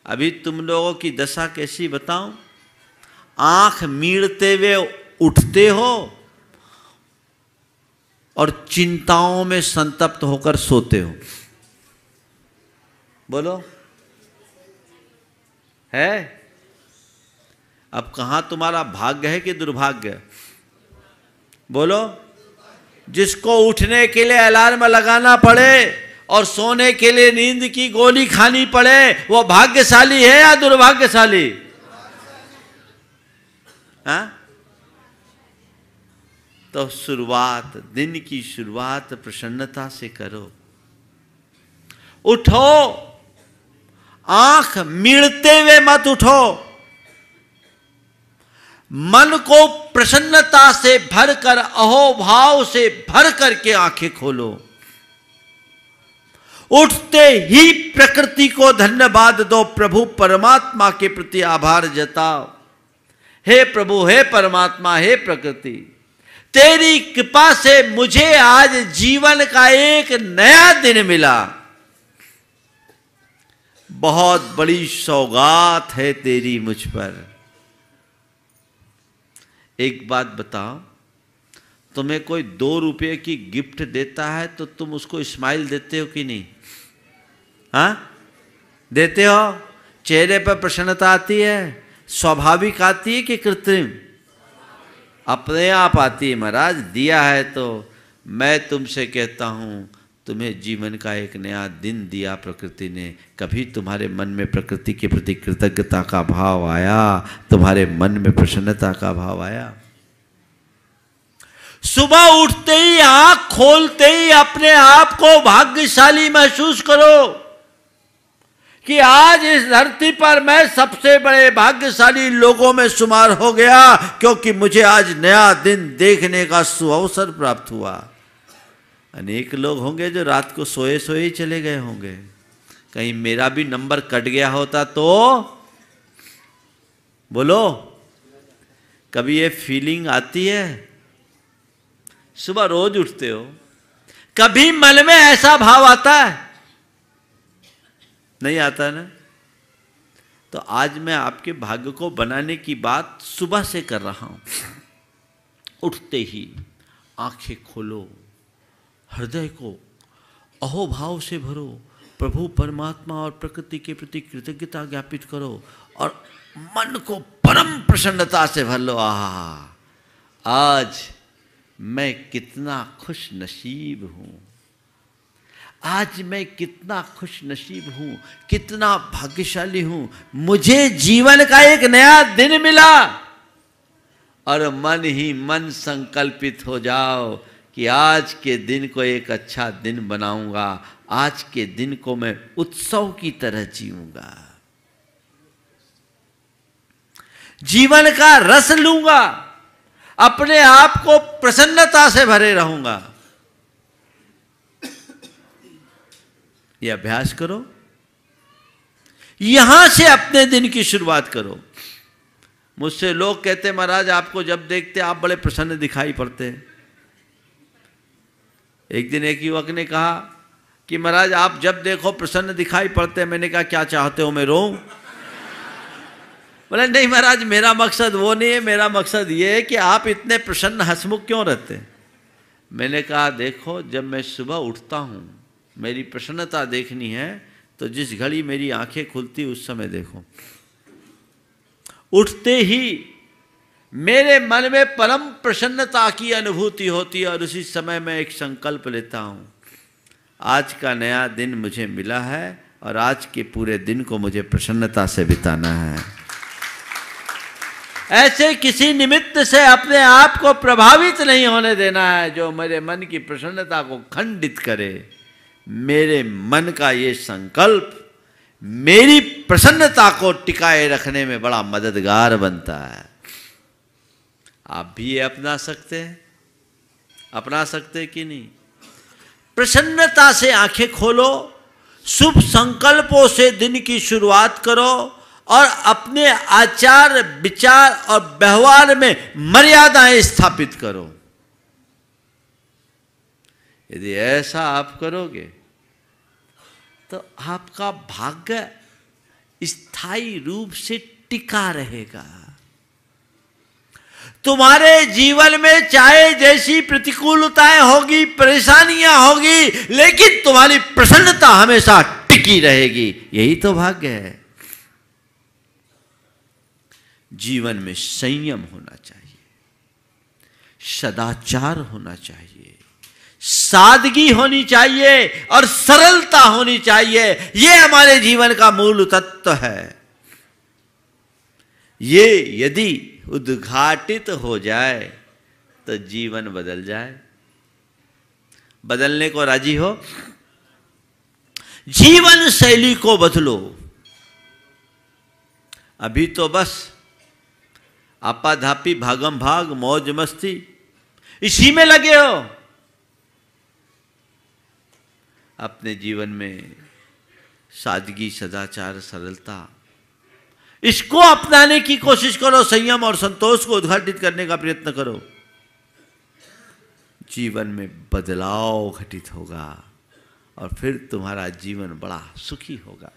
अभी तुम लोगों की दशा कैसी बताऊं? आंख मीड़ते हुए उठते हो और चिंताओं में संतप्त होकर सोते हो। बोलो, है? अब कहां तुम्हारा भाग्य है कि दुर्भाग्य? बोलो। जिसको उठने के लिए अलार्म लगाना पड़े और सोने के लिए नींद की गोली खानी पड़े, वो भाग्यशाली है या दुर्भाग्यशाली? हाँ? तो शुरुआत, दिन की शुरुआत प्रसन्नता से करो। उठो, आंख मीड़ते हुए मत उठो। मन को प्रसन्नता से भरकर, अहोभाव से भर करके आंखें खोलो। उठते ही प्रकृति को धन्यवाद दो, प्रभु परमात्मा के प्रति आभार जताओ। हे प्रभु, हे परमात्मा, हे प्रकृति, तेरी कृपा से मुझे आज जीवन का एक नया दिन मिला। बहुत बड़ी सौगात है तेरी मुझ पर। एक बात बताओ, तुम्हें कोई 2 रुपये की गिफ्ट देता है तो तुम उसको स्माइल देते हो कि नहीं? हाँ, देते हो? चेहरे पर प्रसन्नता आती है? स्वाभाविक आती है कि कृत्रिम? अपने आप आती है महाराज, दिया है तो। मैं तुमसे कहता हूं, तुम्हें जीवन का एक नया दिन दिया प्रकृति ने। कभी तुम्हारे मन में प्रकृति के प्रति कृतज्ञता का भाव आया? तुम्हारे मन में प्रसन्नता का भाव आया? सुबह उठते ही, आंख खोलते ही अपने आप को भाग्यशाली महसूस करो कि आज इस धरती पर मैं सबसे बड़े भाग्यशाली लोगों में शुमार हो गया, क्योंकि मुझे आज नया दिन देखने का सुअवसर प्राप्त हुआ। अनेक लोग होंगे जो रात को सोए सोए ही चले गए होंगे। कहीं मेरा भी नंबर कट गया होता तो? बोलो, कभी ये फीलिंग आती है? सुबह रोज उठते हो, कभी मन में ऐसा भाव आता है? नहीं आता ना? तो आज मैं आपके भाग्य को बनाने की बात सुबह से कर रहा हूं। उठते ही आंखें खोलो, हृदय को अहोभाव से भरो, प्रभु परमात्मा और प्रकृति के प्रति कृतज्ञता ज्ञापित करो और मन को परम प्रसन्नता से भर लो। आज मैं कितना खुश नसीब हूं, आज मैं कितना खुश नसीब हूं, कितना भाग्यशाली हूं, मुझे जीवन का एक नया दिन मिला। और मन ही मन संकल्पित हो जाओ कि आज के दिन को एक अच्छा दिन बनाऊंगा, आज के दिन को मैं उत्सव की तरह जीऊंगा, जीवन का रस लूंगा, अपने आप को प्रसन्नता से भरे रहूंगा। यह अभ्यास करो, यहां से अपने दिन की शुरुआत करो। मुझसे लोग कहते, महाराज आपको जब देखते आप बड़े प्रसन्न दिखाई पड़ते हैं। एक दिन एक युवक ने कहा कि महाराज आप जब देखो प्रसन्न दिखाई पड़ते हैं। मैंने कहा क्या चाहते हो, मैं रोऊं? बोले नहीं महाराज, मेरा मकसद वो नहीं है, मेरा मकसद ये है कि आप इतने प्रसन्न हंसमुख क्यों रहते हैं। मैंने कहा देखो, जब मैं सुबह उठता हूं, मेरी प्रसन्नता देखनी है तो जिस घड़ी मेरी आंखें खुलती उस समय देखो। उठते ही मेरे मन में परम प्रसन्नता की अनुभूति होती है और उसी समय मैं एक संकल्प लेता हूं, आज का नया दिन मुझे मिला है और आज के पूरे दिन को मुझे प्रसन्नता से बिताना है। ऐसे किसी निमित्त से अपने आप को प्रभावित नहीं होने देना है जो मेरे मन की प्रसन्नता को खंडित करे। मेरे मन का ये संकल्प मेरी प्रसन्नता को टिकाए रखने में बड़ा मददगार बनता है। आप भी ये अपना सकते हैं, अपना सकते कि नहीं? प्रसन्नता से आंखें खोलो, शुभ संकल्पों से दिन की शुरुआत करो और अपने आचार विचार और व्यवहार में मर्यादाएं स्थापित करो। यदि ऐसा आप करोगे तो आपका भाग्य स्थायी रूप से टिका रहेगा। तुम्हारे जीवन में चाहे जैसी प्रतिकूलताएं होगी, परेशानियां होगी, लेकिन तुम्हारी प्रसन्नता हमेशा टिकी रहेगी। यही तो भाग्य है। जीवन में संयम होना चाहिए, सदाचार होना चाहिए, सादगी होनी चाहिए और सरलता होनी चाहिए। यह हमारे जीवन का मूल तत्व है। ये यदि उद्घाटित हो जाए तो जीवन बदल जाए। बदलने को राजी हो? जीवन शैली को बदलो। अभी तो बस आपाधापी, भागम भाग, मौज मस्ती, इसी में लगे हो। अपने जीवन में सादगी, सदाचार, सरलता, इसको अपनाने की कोशिश करो। संयम और संतोष को उद्घाटित करने का प्रयत्न करो। जीवन में बदलाव घटित होगा और फिर तुम्हारा जीवन बड़ा सुखी होगा।